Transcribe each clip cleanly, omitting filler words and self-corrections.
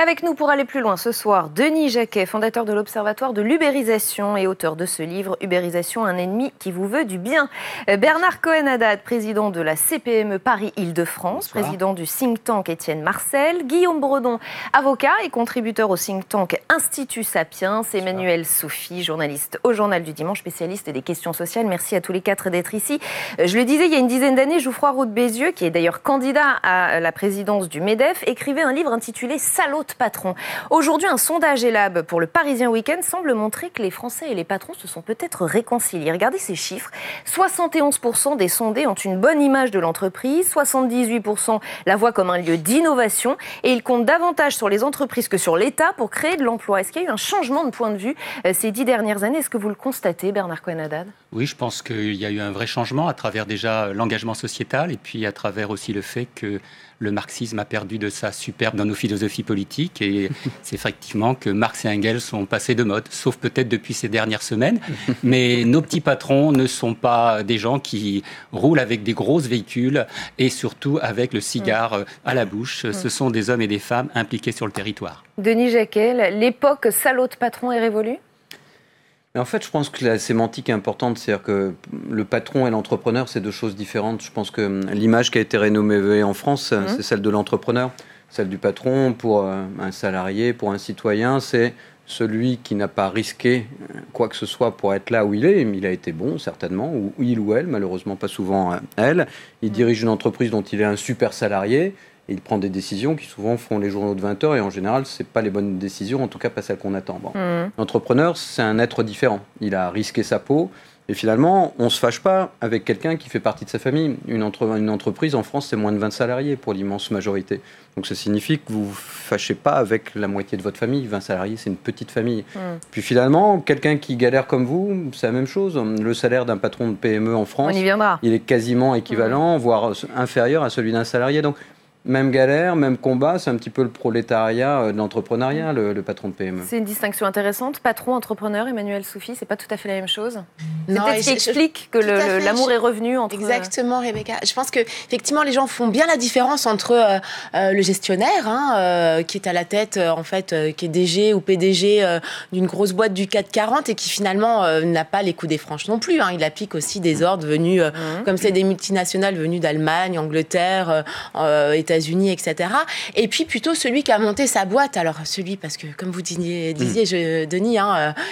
Avec nous pour aller plus loin ce soir, Denis Jacquet, fondateur de l'Observatoire de l'Ubérisation et auteur de ce livre « Ubérisation, un ennemi qui vous veut du bien ». Bernard Cohen-Haddad, président de la CPME Paris-Île-de-France, président du think tank Étienne Marcel, Guillaume Bredon, avocat et contributeur au think tank Institut Sapiens, Emmanuel Sophie, journaliste au Journal du Dimanche, spécialiste des questions sociales. Merci à tous les quatre d'être ici. Je le disais, il y a une dizaine d'années, Geoffroy Roux de Bézieux, qui est d'ailleurs candidat à la présidence du MEDEF, écrivait un livre intitulé « Salaud patron ». Aujourd'hui, un sondage Elab pour le Parisien Week-end semble montrer que les Français et les patrons se sont peut-être réconciliés. Regardez ces chiffres. 71% des sondés ont une bonne image de l'entreprise, 78% la voient comme un lieu d'innovation et ils comptent davantage sur les entreprises que sur l'État pour créer de l'emploi. Est-ce qu'il y a eu un changement de point de vue ces 10 dernières années ? Est-ce que vous le constatez, Bernard Cohen-Haddad ? Oui, je pense qu'il y a eu un vrai changement à travers déjà l'engagement sociétal et puis à travers aussi le fait que le marxisme a perdu de sa superbe dans nos philosophies politiques et c'est effectivement que Marx et Engels sont passés de mode, sauf peut-être depuis ces dernières semaines. Mais nos petits patrons ne sont pas des gens qui roulent avec des gros véhicules et surtout avec le cigare à la bouche. Ce sont des hommes et des femmes impliqués sur le territoire. Denis Jacquet, l'époque salaud de patron est révolue ? Mais en fait, je pense que la sémantique est importante, c'est-à-dire que le patron et l'entrepreneur, c'est deux choses différentes. Je pense que l'image qui a été rénovée en France, c'est celle de l'entrepreneur. Celle du patron, pour un salarié, pour un citoyen, c'est celui qui n'a pas risqué quoi que ce soit pour être là où il est. Il a été bon, certainement, ou il ou elle, malheureusement pas souvent elle. Il dirige une entreprise dont il est un super salarié. Et il prend des décisions qui souvent font les journaux de 20 heures et en général, ce n'est pas les bonnes décisions, en tout cas pas celles qu'on attend. Bon. L'entrepreneur, c'est un être différent. Il a risqué sa peau et finalement, on ne se fâche pas avec quelqu'un qui fait partie de sa famille. Une entreprise en France, c'est moins de 20 salariés pour l'immense majorité. Donc ça signifie que vous ne vous fâchez pas avec la moitié de votre famille. 20 salariés, c'est une petite famille. Puis finalement, quelqu'un qui galère comme vous, c'est la même chose. Le salaire d'un patron de PME en France, il est quasiment équivalent, voire inférieur à celui d'un salarié. Donc, même galère, même combat, c'est un petit peu le prolétariat de l'entrepreneuriat, le patron de PME. C'est une distinction intéressante. Patron, entrepreneur, Emmanuel Sophie, c'est pas tout à fait la même chose. Non, c'est peut-être ce qui explique que l'amour est revenu entre... Exactement, Rebecca. Je pense qu'effectivement, les gens font bien la différence entre le gestionnaire, qui est à la tête, en fait, qui est DG ou PDG d'une grosse boîte du CAC 40 et qui finalement n'a pas les coups des franches non plus. Il applique aussi des ordres venus, comme c'est des multinationales venues d'Allemagne, Angleterre, États-Unis, etc. Et puis plutôt celui qui a monté sa boîte. Alors celui, parce que comme vous disiez Denis,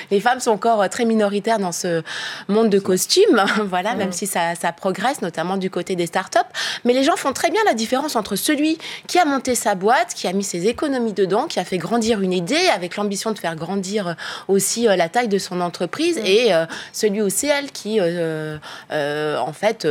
les femmes sont encore très minoritaires dans ce monde de costumes, voilà, même si ça progresse, notamment du côté des startups. Mais les gens font très bien la différence entre celui qui a monté sa boîte, qui a mis ses économies dedans, qui a fait grandir une idée avec l'ambition de faire grandir aussi la taille de son entreprise, et celui ou celle qui, en fait,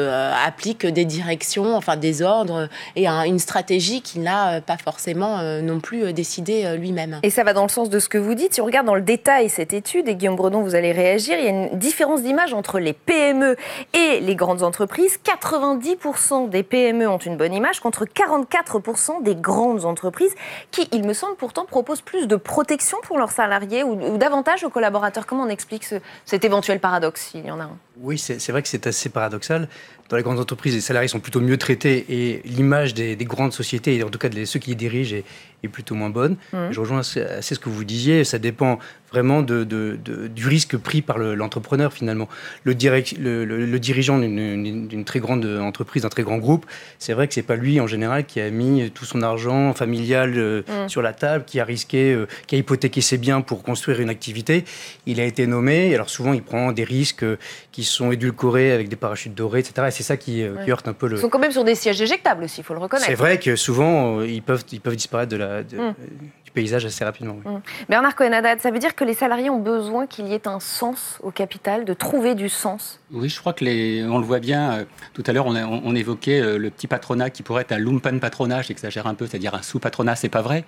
applique des directions, enfin des ordres et une stratégie qu'il n'a pas forcément non plus décidé lui-même. Et ça va dans le sens de ce que vous dites. Si on regarde dans le détail cette étude, et Guillaume Bredon, vous allez réagir, il y a une différence d'image entre les PME et les grandes entreprises. 90% des PME ont une bonne image contre 44% des grandes entreprises qui, il me semble, pourtant proposent plus de protection pour leurs salariés ou davantage aux collaborateurs. Comment on explique cet éventuel paradoxe, s'il y en a un ? Oui, c'est vrai que c'est assez paradoxal. Dans les grandes entreprises, les salariés sont plutôt mieux traités et l'image des grandes sociétés, et en tout cas de ceux qui les dirigent, est plutôt moins bonne. Je rejoins assez ce que vous disiez. Ça dépend vraiment du risque pris par l'entrepreneur, finalement. Le dirigeant d'une très grande entreprise, d'un très grand groupe, c'est vrai que c'est pas lui, en général, qui a mis tout son argent familial sur la table, qui a risqué, qui a hypothéqué ses biens pour construire une activité. Il a été nommé, alors souvent, il prend des risques qui sont édulcorés avec des parachutes dorés, etc. Et c'est ça qui heurte un peu le... Ils sont quand même sur des sièges éjectables aussi, il faut le reconnaître. C'est vrai que souvent, ils peuvent disparaître du paysage assez rapidement. Oui. Bernard Cohen-Haddad, ça veut dire que les salariés ont besoin qu'il y ait un sens au capital, de trouver du sens ? Oui, je crois que on le voit bien. Tout à l'heure, on évoquait le petit patronat qui pourrait être un lumpenpatronat, j'exagère un peu, c'est-à-dire un sous-patronat, c'est pas vrai.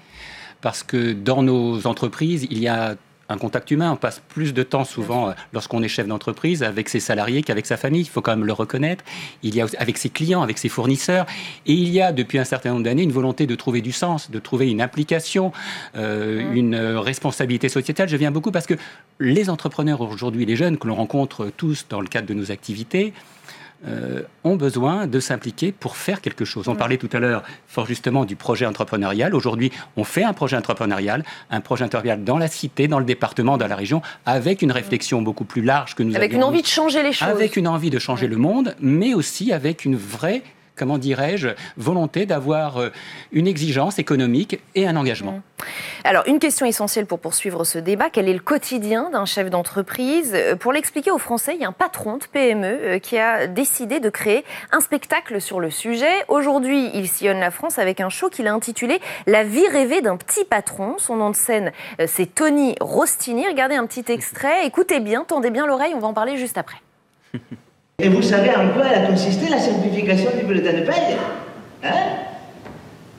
Parce que dans nos entreprises, il y a un contact humain. On passe plus de temps souvent lorsqu'on est chef d'entreprise avec ses salariés qu'avec sa famille. Il faut quand même le reconnaître. Il y a avec ses clients, avec ses fournisseurs. Et il y a depuis un certain nombre d'années une volonté de trouver du sens, de trouver une implication, une responsabilité sociétale. Je viens beaucoup parce que les entrepreneurs aujourd'hui, les jeunes que l'on rencontre tous dans le cadre de nos activités, ont besoin de s'impliquer pour faire quelque chose. On parlait tout à l'heure, fort justement, du projet entrepreneurial. Aujourd'hui, on fait un projet entrepreneurial dans la cité, dans le département, dans la région, avec une réflexion beaucoup plus large que nous avions. Avec une envie de changer les choses. Avec une envie de changer le monde, mais aussi avec une vraie, comment dirais-je, volonté d'avoir une exigence économique et un engagement. Alors, une question essentielle pour poursuivre ce débat, quel est le quotidien d'un chef d'entreprise ? Pour l'expliquer aux Français, il y a un patron de PME qui a décidé de créer un spectacle sur le sujet. Aujourd'hui, il sillonne la France avec un show qu'il a intitulé « La vie rêvée d'un petit patron ». Son nom de scène, c'est Tony Rostini. Regardez un petit extrait, écoutez bien, tendez bien l'oreille, on va en parler juste après. Et vous savez en quoi elle a consisté, la simplification du bulletin de paye? Hein?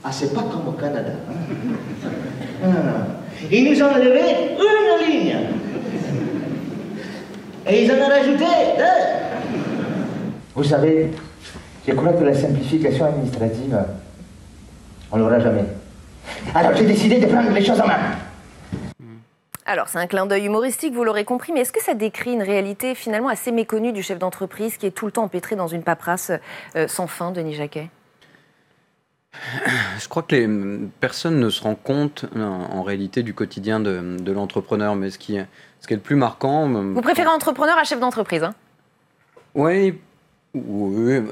Ah, c'est pas comme au Canada. Hein? Non. Ils nous ont enlevé une ligne. Et ils en ont rajouté deux. Vous savez, je crois que la simplification administrative, on l'aura jamais. Alors j'ai décidé de prendre les choses en main. Alors, c'est un clin d'œil humoristique, vous l'aurez compris, mais est-ce que ça décrit une réalité finalement assez méconnue du chef d'entreprise qui est tout le temps empêtré dans une paperasse sans fin, Denis Jacquet ? Je crois que les personnes ne se rendent compte en réalité du quotidien de l'entrepreneur, mais ce qui est le plus marquant... Vous préférez entrepreneur à chef d'entreprise, hein ? Oui,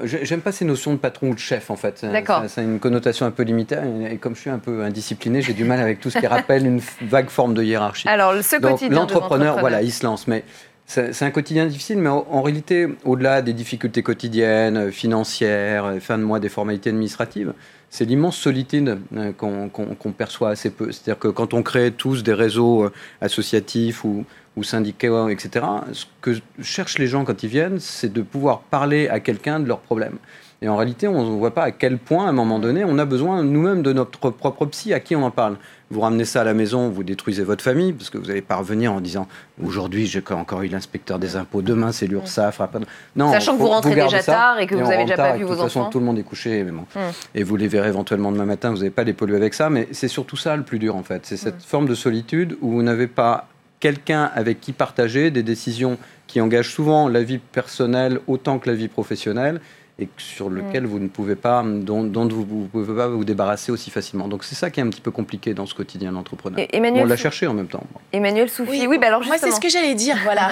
j'aime pas ces notions de patron ou de chef en fait. D'accord. Ça a une connotation un peu limitée et comme je suis un peu indiscipliné, j'ai du mal avec tout ce qui rappelle une vague forme de hiérarchie. Alors, ce Donc, quotidien l'entrepreneur, voilà, il se lance, mais c'est un quotidien difficile, mais en réalité, au-delà des difficultés quotidiennes, financières, fin de mois, des formalités administratives, c'est l'immense solitude qu'on perçoit assez peu. C'est-à-dire que quand on crée tous des réseaux associatifs ou syndicats, etc., ce que cherchent les gens quand ils viennent, c'est de pouvoir parler à quelqu'un de leurs problèmes. Et en réalité, on ne voit pas à quel point, à un moment donné, on a besoin nous-mêmes de notre propre psy à qui on en parle. Vous ramenez ça à la maison, vous détruisez votre famille, parce que vous n'allez pas revenir en disant « Aujourd'hui, j'ai encore eu l'inspecteur des impôts, demain, c'est l'URSSAF. » Non, sachant que vous rentrez déjà tard et que vous n'avez déjà pas vu vos enfants. De toute façon, tout le monde est couché. Mais bon. Et vous les verrez éventuellement demain matin, vous n'allez pas les polluer avec ça. Mais c'est surtout ça le plus dur, en fait. C'est cette forme de solitude où vous n'avez pas quelqu'un avec qui partager des décisions qui engagent souvent la vie personnelle autant que la vie professionnelle et sur lequel vous ne pouvez pas, dont vous ne pouvez pas vous débarrasser aussi facilement. Donc c'est ça qui est un petit peu compliqué dans ce quotidien de l'entrepreneur. On l'a cherché en même temps. Emmanuel Soufi, oui, alors justement. Moi, c'est ce que j'allais dire, voilà.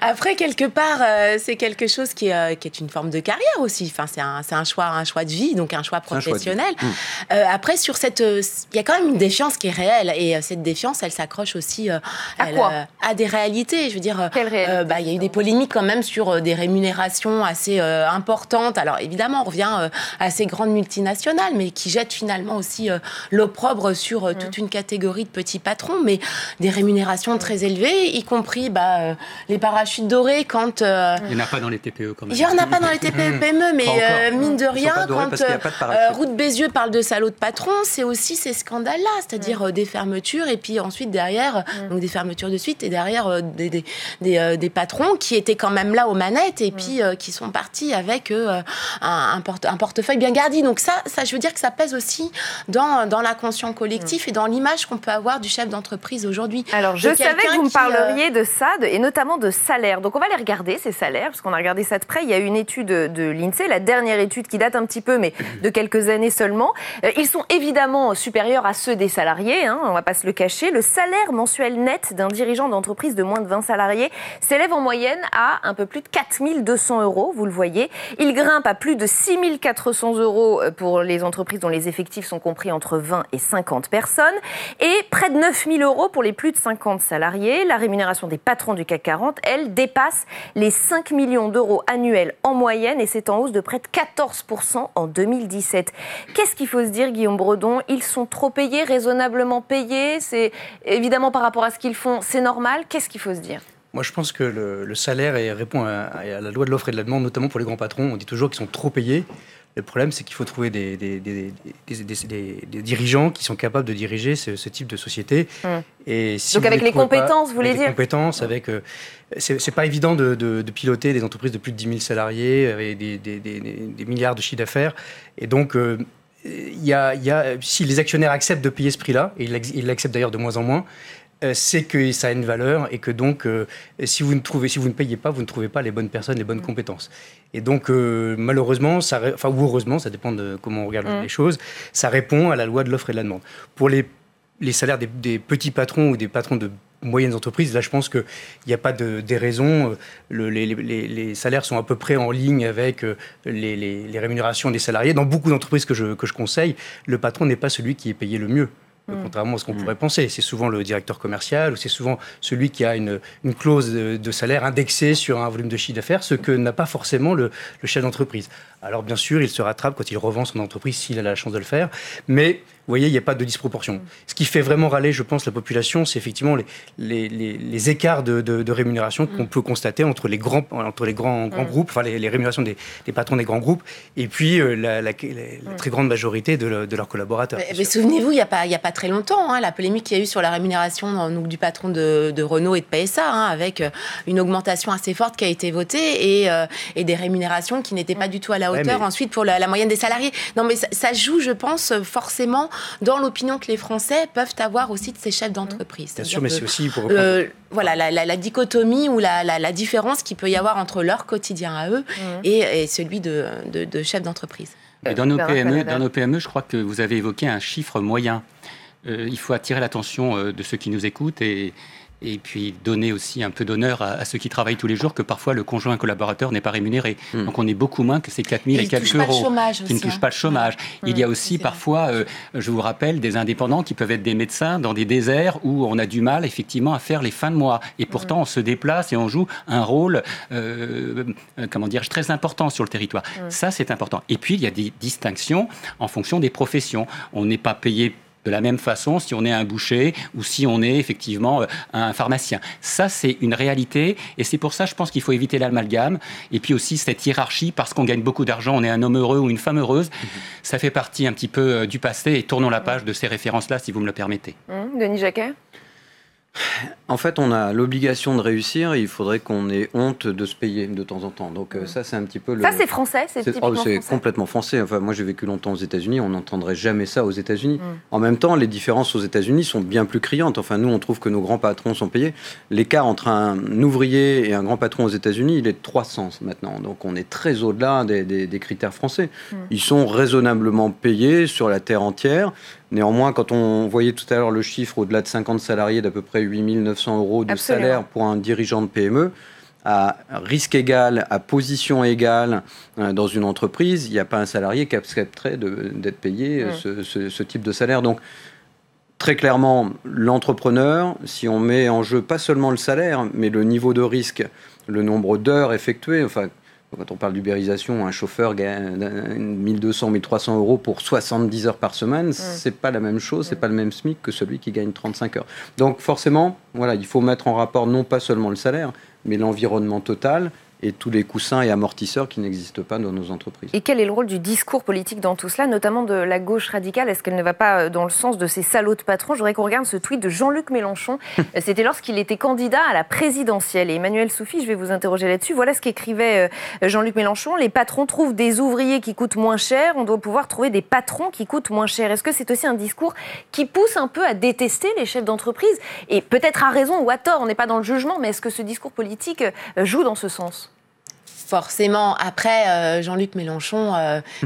Après, quelque part, c'est quelque chose qui est une forme de carrière aussi. Enfin, c'est un choix de vie, donc un choix professionnel. Après, sur il y a quand même une défiance qui est réelle, et cette défiance, elle s'accroche aussi à des réalités. Je veux dire, quelle réalité ? Il y a eu des polémiques quand même sur des rémunérations assez importantes. Alors évidemment, on revient à ces grandes multinationales, mais qui jettent finalement aussi l'opprobre sur toute une catégorie de petits patrons, mais des rémunérations très élevées, y compris les parachutes dorés quand... Il n'y en a pas dans les TPE quand même. Il n'y en a pas dans les TPE-PME, mais mine de rien, quand Roux de Bézieux parle de salauds de patrons, c'est aussi ces scandales-là, c'est-à-dire des fermetures, et puis ensuite derrière, donc des fermetures de suite, et derrière des patrons qui étaient quand même là aux manettes, et puis qui sont partis avec un portefeuille bien gardi. Donc ça, je veux dire que ça pèse aussi dans l'inconscient collectif et dans l'image qu'on peut avoir du chef d'entreprise aujourd'hui. Alors, je savais que vous me parleriez de ça, et notamment de salaire. Donc, on va les regarder, ces salaires, parce qu'on a regardé ça de près. Il y a une étude de l'INSEE, la dernière étude qui date un petit peu, mais de quelques années seulement. Ils sont évidemment supérieurs à ceux des salariés, hein, on ne va pas se le cacher. Le salaire mensuel net d'un dirigeant d'entreprise de moins de 20 salariés s'élève en moyenne à un peu plus de 4 200 €, vous le voyez. Il grimpe à plus de 6 400 € pour les entreprises dont les effectifs sont compris entre 20 et 50 personnes et près de 9 000 € pour les plus de 50 salariés. La rémunération des patrons du CAC 40, elle, dépasse les 5 millions d'euros annuels en moyenne et c'est en hausse de près de 14% en 2017. Qu'est-ce qu'il faut se dire, Guillaume Bredon ? Ils sont trop payés, raisonnablement payés ? C'est évidemment par rapport à ce qu'ils font, c'est normal. Qu'est-ce qu'il faut se dire ? Moi, je pense que le salaire répond à la loi de l'offre et de la demande, notamment pour les grands patrons. On dit toujours qu'ils sont trop payés. Le problème, c'est qu'il faut trouver des dirigeants qui sont capables de diriger ce type de société. Et si donc avec les compétences, vous voulez dire ? Avec les compétences, c'est pas évident de piloter des entreprises de plus de 10 000 salariés avec des milliards de chiffre d'affaires. Et donc, si les actionnaires acceptent de payer ce prix-là, et ils l'acceptent d'ailleurs de moins en moins, c'est que ça a une valeur et que donc, si vous ne payez pas, vous ne trouvez pas les bonnes personnes, les bonnes compétences. Et donc, malheureusement, ou heureusement, ça dépend de comment on regarde les choses, ça répond à la loi de l'offre et de la demande. Pour les salaires des petits patrons ou des patrons de moyennes entreprises, là, je pense qu'il n'y a pas de déraison. Les salaires sont à peu près en ligne avec les rémunérations des salariés. Dans beaucoup d'entreprises que je conseille, le patron n'est pas celui qui est payé le mieux. Contrairement à ce qu'on pourrait penser. C'est souvent le directeur commercial ou c'est souvent celui qui a une clause de salaire indexée sur un volume de chiffre d'affaires, ce que n'a pas forcément le chef d'entreprise. Alors bien sûr, il se rattrape quand il revend son entreprise s'il a la chance de le faire, mais vous voyez, il n'y a pas de disproportion. Ce qui fait vraiment râler, je pense, la population, c'est effectivement les écarts de rémunération qu'on peut constater entre les grands groupes, enfin les rémunérations des patrons des grands groupes, et puis la très grande majorité de leurs collaborateurs. Mais souvenez-vous, il n'y a pas très longtemps, la polémique qu'il y a eu sur la rémunération du patron de Renault et de PSA, avec une augmentation assez forte qui a été votée et des rémunérations qui n'étaient pas du tout à la hauteur ensuite pour la moyenne des salariés. Non, mais ça joue, je pense, forcément dans l'opinion que les Français peuvent avoir aussi de ces chefs d'entreprise. Bien sûr, mais c'est aussi pour voilà, la dichotomie ou la différence qu'il peut y avoir entre leur quotidien à eux et celui de chefs d'entreprise. Et dans nos PME, je crois que vous avez évoqué un chiffre moyen. Il faut attirer l'attention de ceux qui nous écoutent et puis donner aussi un peu d'honneur à ceux qui travaillent tous les jours, que parfois le conjoint collaborateur n'est pas rémunéré. Donc on est beaucoup moins que ces 4 000 et quelques euros qui ne touchent pas le chômage. Il y a aussi parfois, je vous rappelle, des indépendants qui peuvent être des médecins dans des déserts où on a du mal effectivement à faire les fins de mois. Et pourtant on se déplace et on joue un rôle très important sur le territoire. Ça c'est important. Et puis il y a des distinctions en fonction des professions. On n'est pas payé de la même façon si on est un boucher ou si on est effectivement un pharmacien. Ça, c'est une réalité et c'est pour ça, je pense qu'il faut éviter l'amalgame et puis aussi cette hiérarchie parce qu'on gagne beaucoup d'argent, on est un homme heureux ou une femme heureuse. Ça fait partie un petit peu du passé et tournons la page de ces références-là, si vous me le permettez. Denis Jacquet ? En fait, on a l'obligation de réussir et il faudrait qu'on ait honte de se payer de temps en temps. Donc ça, c'est un petit peu... Ça, c'est français, c'est typiquement français. C'est complètement français. Enfin, moi, j'ai vécu longtemps aux États-Unis, on n'entendrait jamais ça aux États-Unis. En même temps, les différences aux États-Unis sont bien plus criantes. Enfin, nous, on trouve que nos grands patrons sont payés. L'écart entre un ouvrier et un grand patron aux États-Unis, il est de 300 maintenant. Donc, on est très au-delà des critères français. Ils sont raisonnablement payés sur la terre entière. Néanmoins, quand on voyait tout à l'heure le chiffre au-delà de 50 salariés d'à peu près 8 900 euros de salaire pour un dirigeant de PME, à risque égal, à position égale dans une entreprise, il n'y a pas un salarié qui accepterait d'être payé ce type de salaire. Donc, très clairement, l'entrepreneur, si on met en jeu pas seulement le salaire, mais le niveau de risque, le nombre d'heures effectuées, enfin, quand on parle d'ubérisation, un chauffeur gagne 1200, 1300 euros pour 70 heures par semaine, c'est pas la même chose, c'est pas le même SMIC que celui qui gagne 35 heures. Donc forcément, voilà, il faut mettre en rapport non pas seulement le salaire, mais l'environnement total et tous les coussins et amortisseurs qui n'existent pas dans nos entreprises. Et quel est le rôle du discours politique dans tout cela, notamment de la gauche radicale ? Est-ce qu'elle ne va pas dans le sens de ces salauds de patrons ? Je voudrais qu'on regarde ce tweet de Jean-Luc Mélenchon. C'était lorsqu'il était candidat à la présidentielle. Et Emmanuel Soufi, je vais vous interroger là-dessus. Voilà ce qu'écrivait Jean-Luc Mélenchon. Les patrons trouvent des ouvriers qui coûtent moins cher. On doit pouvoir trouver des patrons qui coûtent moins cher. Est-ce que c'est aussi un discours qui pousse un peu à détester les chefs d'entreprise ? Et peut-être à raison ou à tort, on n'est pas dans le jugement, mais est-ce que ce discours politique joue dans ce sens ? Forcément. Après, Jean-Luc Mélenchon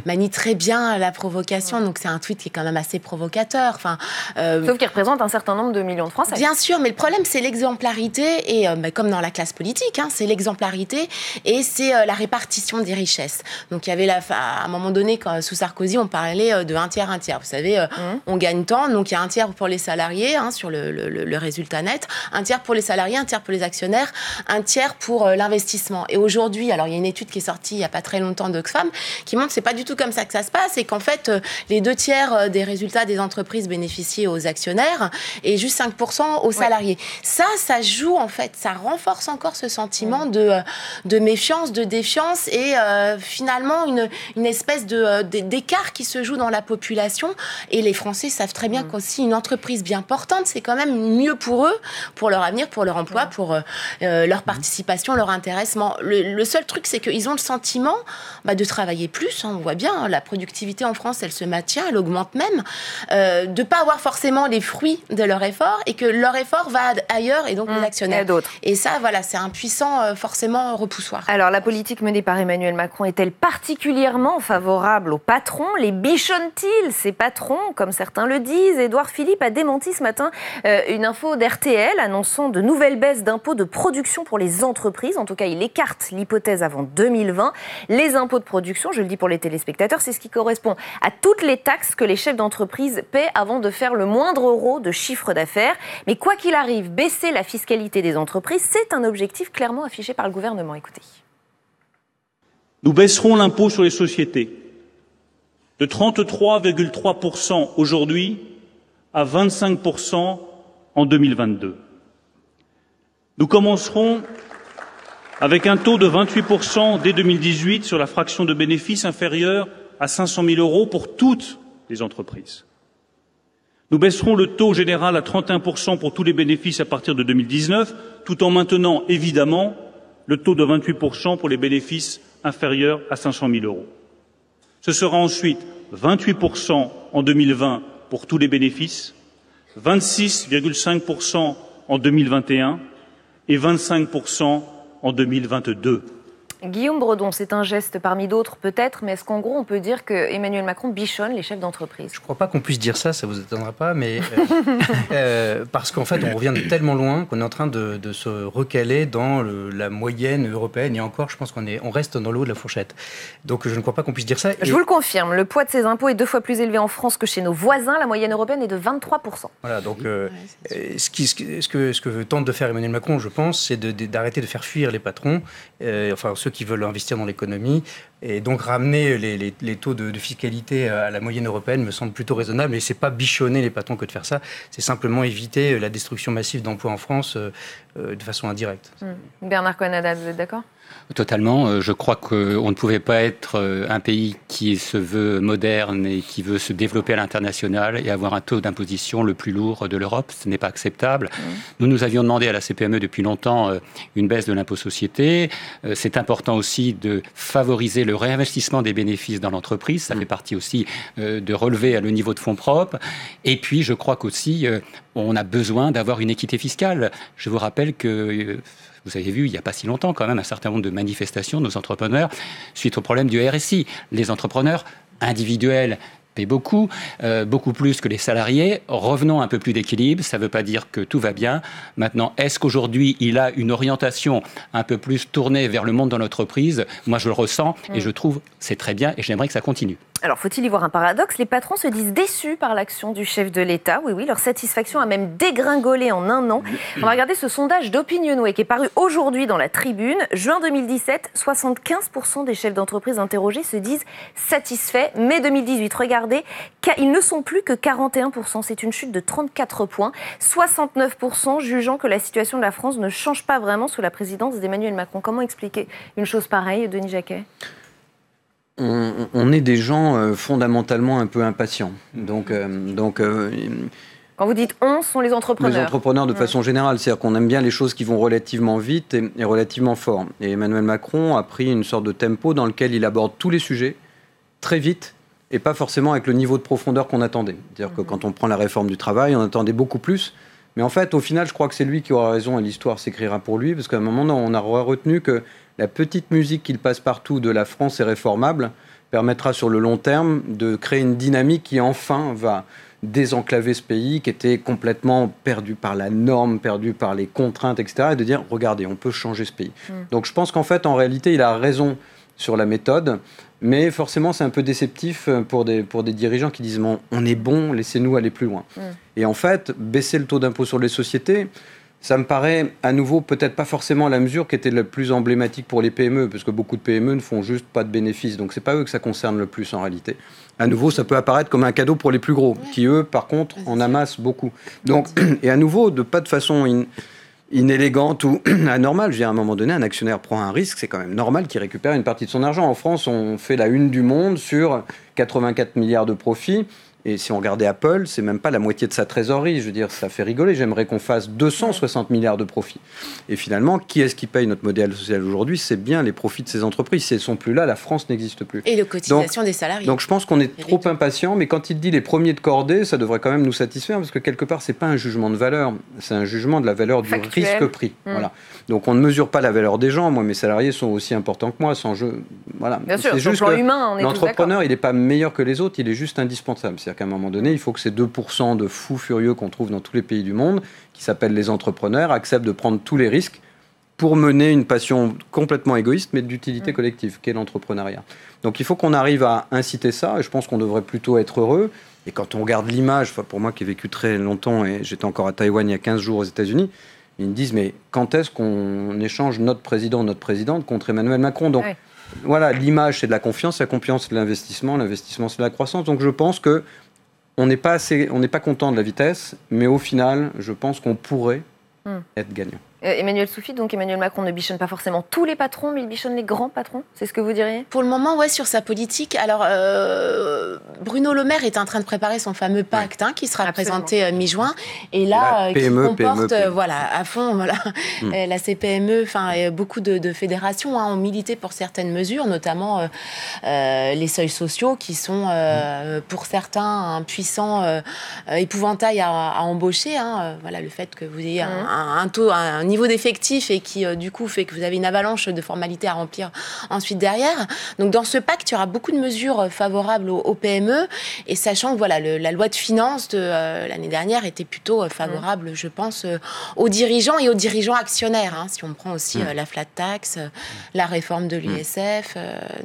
manie très bien la provocation, donc c'est un tweet qui est quand même assez provocateur. Enfin, sauf qu'il représente un certain nombre de millions de Français. Bien sûr, mais le problème, c'est l'exemplarité, et comme dans la classe politique, c'est l'exemplarité et c'est la répartition des richesses. Donc il y avait à un moment donné, sous Sarkozy, on parlait de un tiers. Vous savez, on gagne tant, donc il y a un tiers pour les salariés sur le résultat net, un tiers pour les salariés, un tiers pour les actionnaires, un tiers pour l'investissement. Et aujourd'hui, alors il y a une étude qui est sortie il n'y a pas très longtemps d'Oxfam qui montre que ce n'est pas du tout comme ça que ça se passe et qu'en fait, les 2/3 des résultats des entreprises bénéficient aux actionnaires et juste 5% aux salariés. Ça joue en fait, ça renforce encore ce sentiment de méfiance, de défiance et finalement une espèce d'écart qui se joue dans la population. Et les Français savent très bien qu'aussi une entreprise bien portante, c'est quand même mieux pour eux, pour leur avenir, pour leur emploi, pour leur participation, leur intéressement. Le seul truc truc, c'est qu'ils ont le sentiment de travailler plus. On voit bien, la productivité en France, elle se maintient, elle augmente même. De ne pas avoir forcément les fruits de leur effort et que leur effort va ailleurs et donc les actionnaires. Et ça, voilà, c'est un puissant, forcément, repoussoir. Alors, la politique menée par Emmanuel Macron est-elle particulièrement favorable aux patrons? Les bichonne-t-il, ces patrons, comme certains le disent? Édouard Philippe a démenti ce matin une info d'RTL annonçant de nouvelles baisses d'impôts de production pour les entreprises. En tout cas, il écarte l'hypothèse avant 2020. Les impôts de production, je le dis pour les téléspectateurs, c'est ce qui correspond à toutes les taxes que les chefs d'entreprise paient avant de faire le moindre euro de chiffre d'affaires. Mais quoi qu'il arrive, baisser la fiscalité des entreprises, c'est un objectif clairement affiché par le gouvernement. Écoutez. Nous baisserons l'impôt sur les sociétés de 33,3% aujourd'hui à 25% en 2022. Nous commencerons avec un taux de 28% dès 2018 sur la fraction de bénéfices inférieure à 500 000 € pour toutes les entreprises. Nous baisserons le taux général à 31% pour tous les bénéfices à partir de 2019, tout en maintenant évidemment le taux de 28% pour les bénéfices inférieurs à 500 000 €. Ce sera ensuite 28% en 2020 pour tous les bénéfices, 26,5% en 2021 et 25% en 2022. Guillaume Bredon, c'est un geste parmi d'autres peut-être, mais est-ce qu'en gros on peut dire que Emmanuel Macron bichonne les chefs d'entreprise? Je ne crois pas qu'on puisse dire ça vous étonnera pas, mais parce qu'en fait on revient de tellement loin qu'on est en train de se recaler dans la moyenne européenne, et encore je pense on reste dans le haut de la fourchette. Donc je ne crois pas qu'on puisse dire ça. Je vous le confirme, le poids de ces impôts est 2 fois plus élevé en France que chez nos voisins, la moyenne européenne est de 23%. Voilà, donc ce que tente de faire Emmanuel Macron, je pense, c'est d'arrêter de faire fuir les patrons, enfin ceux qui veulent investir dans l'économie, et donc ramener les taux de fiscalité à la moyenne européenne me semble plutôt raisonnable. Mais c'est pas bichonner les patrons que de faire ça, c'est simplement éviter la destruction massive d'emplois en France de façon indirecte. Bernard Cohen-Haddad, vous êtes d'accord ? Totalement. Je crois qu'on ne pouvait pas être un pays qui se veut moderne et qui veut se développer à l'international et avoir un taux d'imposition le plus lourd de l'Europe. Ce n'est pas acceptable. Nous avions demandé à la CPME depuis longtemps une baisse de l'impôt société. C'est important aussi de favoriser le réinvestissement des bénéfices dans l'entreprise. Ça fait partie aussi de relever le niveau de fonds propres. Et puis, je crois qu'aussi, on a besoin d'avoir une équité fiscale. Je vous rappelle que... Vous avez vu, il n'y a pas si longtemps quand même, un certain nombre de manifestations de nos entrepreneurs suite au problème du RSI. Les entrepreneurs individuels paient beaucoup, beaucoup plus que les salariés. Revenons un peu plus d'équilibre, ça ne veut pas dire que tout va bien. Maintenant, est-ce qu'aujourd'hui, il a une orientation un peu plus tournée vers le monde de l'entreprise? Moi, je le ressens et je trouve que c'est très bien et j'aimerais que ça continue. Alors, faut-il y voir un paradoxe? Les patrons se disent déçus par l'action du chef de l'État. Oui, leur satisfaction a même dégringolé en un an. On va regarder ce sondage d'Opinionway qui est paru aujourd'hui dans la Tribune. Juin 2017, 75% des chefs d'entreprise interrogés se disent satisfaits. Mai 2018, regardez, ils ne sont plus que 41%. C'est une chute de 34 points. 69% jugeant que la situation de la France ne change pas vraiment sous la présidence d'Emmanuel Macron. Comment expliquer une chose pareille, Denis Jacquet ? On est des gens fondamentalement un peu impatients. Donc, quand vous dites on, sont les entrepreneurs. Les entrepreneurs de façon générale, c'est-à-dire qu'on aime bien les choses qui vont relativement vite et relativement fort. Et Emmanuel Macron a pris une sorte de tempo dans lequel il aborde tous les sujets très vite et pas forcément avec le niveau de profondeur qu'on attendait. C'est-à-dire que quand on prend la réforme du travail, on attendait beaucoup plus. Mais en fait, au final, je crois que c'est lui qui aura raison et l'histoire s'écrira pour lui, parce qu'à un moment, on a retenu que la petite musique qu'il passe partout de la France est réformable permettra sur le long terme de créer une dynamique qui enfin va désenclaver ce pays qui était complètement perdu par la norme, perdu par les contraintes, etc. et de dire, regardez, on peut changer ce pays. Donc je pense qu'en fait, en réalité, il a raison sur la méthode, mais forcément, c'est un peu déceptif pour des dirigeants qui disent, on est bon, laissez-nous aller plus loin. Et en fait, baisser le taux d'impôt sur les sociétés, ça me paraît, à nouveau, peut-être pas forcément la mesure qui était la plus emblématique pour les PME, parce que beaucoup de PME ne font juste pas de bénéfices. Donc, c'est pas eux que ça concerne le plus, en réalité. À nouveau, ça peut apparaître comme un cadeau pour les plus gros, qui, eux, par contre, en amassent beaucoup. Donc, et à nouveau, pas de façon inélégante ou anormale. Je veux dire, à un moment donné, un actionnaire prend un risque, c'est quand même normal qu'il récupère une partie de son argent. En France, on fait la une du monde sur 84 milliards de profits. Et si on regardait Apple, c'est même pas la moitié de sa trésorerie. Je veux dire, ça fait rigoler. J'aimerais qu'on fasse 260 milliards de profits. Et finalement, qui est-ce qui paye notre modèle social aujourd'hui? C'est bien les profits de ces entreprises. Si elles sont plus là, la France n'existe plus. Et les cotisations des salariés. Donc je pense qu'on est trop impatient, mais quand il dit les premiers de cordée, ça devrait quand même nous satisfaire, parce que quelque part, c'est pas un jugement de valeur, c'est un jugement de la valeur du risque-prix. Voilà. Donc on ne mesure pas la valeur des gens. Moi, mes salariés sont aussi importants que moi. Sans jeu, voilà. Bien sûr, c'est sur le juste plan que humain, on est tous l'entrepreneur, d'accord. il n'est pas meilleur que les autres, il est juste indispensable. C'est-à-dire qu'à un moment donné, il faut que ces 2% de fous furieux qu'on trouve dans tous les pays du monde, qui s'appellent les entrepreneurs, acceptent de prendre tous les risques pour mener une passion complètement égoïste, mais d'utilité collective, qu'est l'entrepreneuriat. Donc il faut qu'on arrive à inciter ça, et je pense qu'on devrait plutôt être heureux. Et quand on regarde l'image, pour moi qui ai vécu très longtemps, et j'étais encore à Taïwan il y a 15 jours aux États-Unis, ils me disent, mais quand est-ce qu'on échange notre président ou notre présidente contre Emmanuel Macron? Donc voilà, l'image c'est de la confiance c'est de l'investissement c'est de la croissance. Donc je pense que on n'est pas content de la vitesse, mais au final, je pense qu'on pourrait être gagnant. Emmanuel Soufi, donc Emmanuel Macron ne bichonne pas forcément tous les patrons, mais il bichonne les grands patrons, c'est ce que vous diriez? Pour le moment, ouais, sur sa politique. Alors, Bruno Le Maire est en train de préparer son fameux pacte qui sera présenté mi-juin. Et là, qui comporte voilà, à fond la CPME, beaucoup de fédérations ont milité pour certaines mesures, notamment les seuils sociaux qui sont pour certains un puissant épouvantail à embaucher. Voilà, le fait que vous ayez un taux, un niveau d'effectif et qui du coup fait que vous avez une avalanche de formalités à remplir ensuite derrière. Donc dans ce pacte, il y aura beaucoup de mesures favorables aux PME, et sachant que voilà, la loi de finances de l'année dernière était plutôt favorable, je pense, aux dirigeants et aux dirigeants actionnaires. Si on prend aussi la flat tax, la réforme de l'ISF,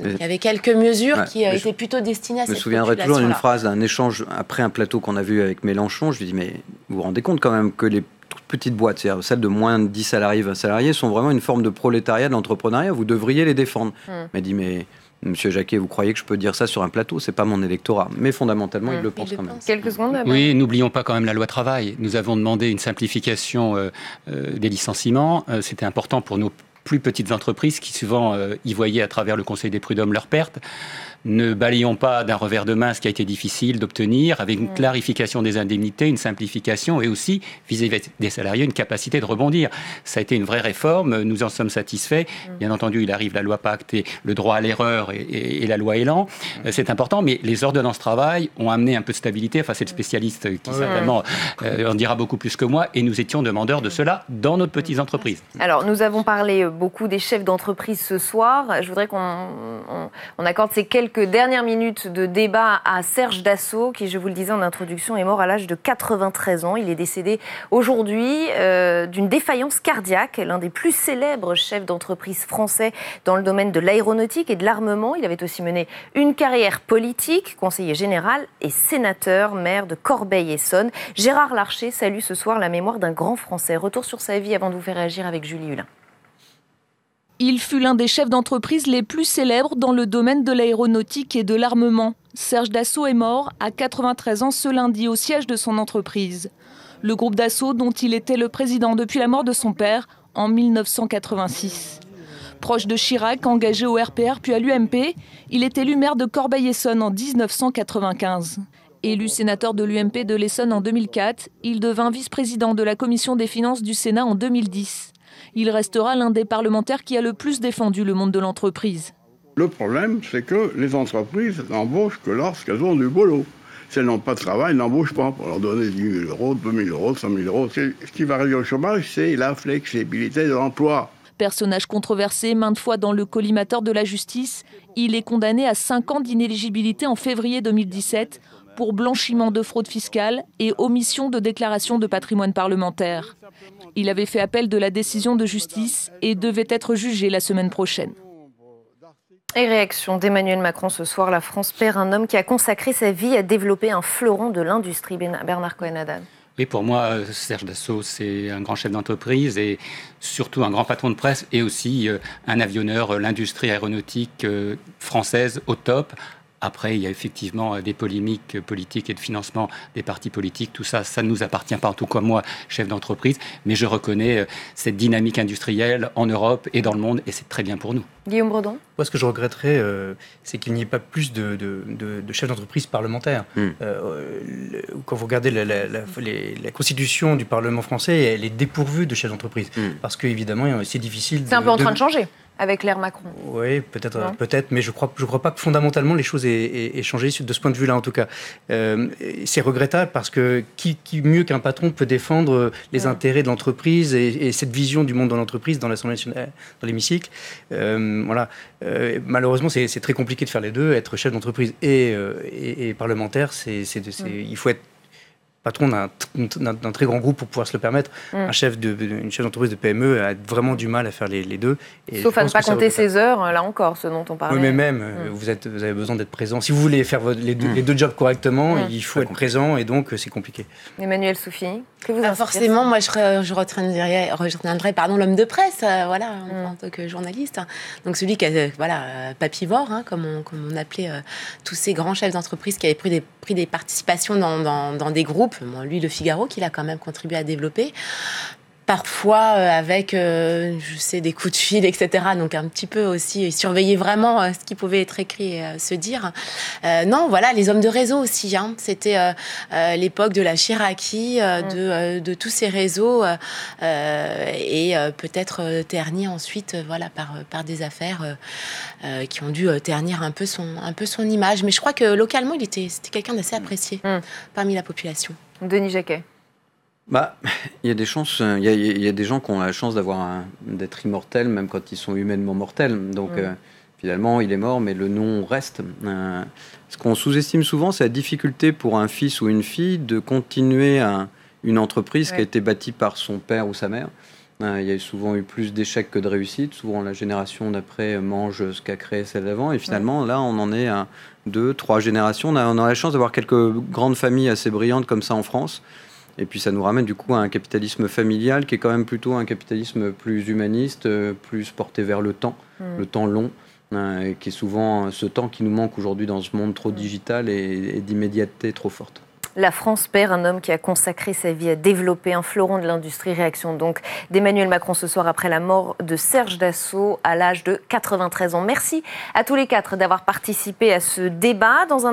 il y avait quelques mesures qui étaient plutôt destinées à cette population-là. Je me souviendrai toujours d'une phrase, d'un échange après un plateau qu'on a vu avec Mélenchon. Je lui dis, mais vous vous rendez compte quand même que les petites boîtes, c'est-à-dire celles de moins de 10 salariés, 20 salariés, sont vraiment une forme de prolétariat de l'entrepreneuriat. Vous devriez les défendre. Il m'a dit, mais Monsieur Jacquet, vous croyez que je peux dire ça sur un plateau? C'est pas mon électorat. Mais fondamentalement, il le pense quand même. Quelques secondes. Oui, n'oublions pas quand même la loi travail. Nous avons demandé une simplification des licenciements. C'était important pour nos plus petites entreprises qui souvent y voyaient à travers le Conseil des prud'hommes leurs pertes. Ne balayons pas d'un revers de main ce qui a été difficile d'obtenir, avec une clarification des indemnités, une simplification et aussi, vis-à-vis des salariés, une capacité de rebondir. Ça a été une vraie réforme, nous en sommes satisfaits. Bien entendu, il arrive la loi Pacte et le droit à l'erreur et la loi Elan. C'est important, mais les ordonnances travail ont amené un peu de stabilité. Enfin, c'est le spécialiste qui certainement en dira beaucoup plus que moi, et nous étions demandeurs de cela dans notre petite entreprise. Alors, nous avons parlé beaucoup des chefs d'entreprise ce soir. Je voudrais qu'on accorde ces quelques dernières minutes de débat à Serge Dassault, qui, je vous le disais en introduction, est mort à l'âge de 93 ans. Il est décédé aujourd'hui d'une défaillance cardiaque, l'un des plus célèbres chefs d'entreprise français dans le domaine de l'aéronautique et de l'armement. Il avait aussi mené une carrière politique, conseiller général et sénateur, maire de Corbeil-Essonnes. Gérard Larcher salue ce soir la mémoire d'un grand Français. Retour sur sa vie avant de vous faire réagir avec Julie Hulin. Il fut l'un des chefs d'entreprise les plus célèbres dans le domaine de l'aéronautique et de l'armement. Serge Dassault est mort à 93 ans ce lundi au siège de son entreprise. Le groupe Dassault, dont il était le président depuis la mort de son père en 1986. Proche de Chirac, engagé au RPR puis à l'UMP, il est élu maire de Corbeil-Essonnes en 1995. Élu sénateur de l'UMP de l'Essonne en 2004, il devint vice-président de la commission des finances du Sénat en 2010. Il restera l'un des parlementaires qui a le plus défendu le monde de l'entreprise. Le problème, c'est que les entreprises n'embauchent que lorsqu'elles ont du boulot. Si elles n'ont pas de travail, elles n'embauchent pas pour leur donner 10 000 euros, 2 000 euros, 100 000 euros. Ce qui va réduire le chômage, c'est la flexibilité de l'emploi. Personnage controversé maintes fois dans le collimateur de la justice, il est condamné à 5 ans d'inéligibilité en février 2017 pour blanchiment de fraude fiscale et omission de déclaration de patrimoine parlementaire. Il avait fait appel de la décision de justice et devait être jugé la semaine prochaine. Et réaction d'Emmanuel Macron ce soir, la France perd un homme qui a consacré sa vie à développer un fleuron de l'industrie. Bernard Cohen-Haddad. Oui, pour moi, Serge Dassault, c'est un grand chef d'entreprise et surtout un grand patron de presse et aussi un avionneur, l'industrie aéronautique française au top, Après, il y a effectivement des polémiques politiques et de financement des partis politiques. Tout ça, ça ne nous appartient pas, en tout cas moi, chef d'entreprise. Mais je reconnais cette dynamique industrielle en Europe et dans le monde, et c'est très bien pour nous. Guillaume Bredon ? Moi, ce que je regretterais, c'est qu'il n'y ait pas plus de chefs d'entreprise parlementaires. Quand vous regardez la constitution du Parlement français, elle est dépourvue de chefs d'entreprise. Parce qu'évidemment, c'est difficile. C'est un peu en train de changer avec l'ère Macron. Oui, peut-être, mais je crois pas que fondamentalement les choses aient changé de ce point de vue-là, en tout cas. C'est regrettable parce que qui mieux qu'un patron peut défendre les intérêts de l'entreprise et cette vision du monde dans l'entreprise, dans l'Assemblée nationale, dans l'hémicycle. Voilà. Malheureusement, c'est très compliqué de faire les deux. Être chef d'entreprise et parlementaire, il faut être patron d'un très grand groupe pour pouvoir se le permettre. Une chef d'entreprise de PME a vraiment du mal à faire les deux. Et sauf à ne pas compter ses heures, là encore, ce dont on parlait. Oui, mais même, vous avez besoin d'être présent. Si vous voulez faire les deux jobs correctement, il faut être présent et donc c'est compliqué. Emmanuelle Soufie, que vous forcément, moi je retiendrai l'homme de presse, en tant que journaliste. Donc celui qui a papivore, comme on appelait tous ces grands chefs d'entreprise qui avaient pris des participations dans des groupes. Bon, lui, Le Figaro, qu'il a quand même contribué à développer. Parfois avec, des coups de fil, etc. Donc un petit peu aussi surveiller vraiment ce qui pouvait être écrit et se dire. Les hommes de réseau aussi. C'était l'époque de la Chiraki, de tous ces réseaux et peut-être ternis ensuite, par des affaires qui ont dû ternir un peu son image. Mais je crois que localement, c'était quelqu'un d'assez apprécié parmi la population. Denis Jacquet. Il y a des chances, il y a des gens qui ont la chance d'être immortels, même quand ils sont humainement mortels. Donc, finalement, il est mort, mais le nom reste. Ce qu'on sous-estime souvent, c'est la difficulté pour un fils ou une fille de continuer une entreprise qui a été bâtie par son père ou sa mère. Il y a souvent eu plus d'échecs que de réussites. Souvent, la génération d'après mange ce qu'a créé celle d'avant. Et finalement, là, on en est à 2, 3 générations. On a la chance d'avoir quelques grandes familles assez brillantes comme ça en France. Et puis ça nous ramène du coup à un capitalisme familial qui est quand même plutôt un capitalisme plus humaniste, plus porté vers le temps long, qui est souvent ce temps qui nous manque aujourd'hui dans ce monde trop digital et d'immédiateté trop forte. La France perd un homme qui a consacré sa vie à développer un fleuron de l'industrie. Réaction donc d'Emmanuel Macron ce soir après la mort de Serge Dassault à l'âge de 93 ans. Merci à tous les 4 d'avoir participé à ce débat. Dans un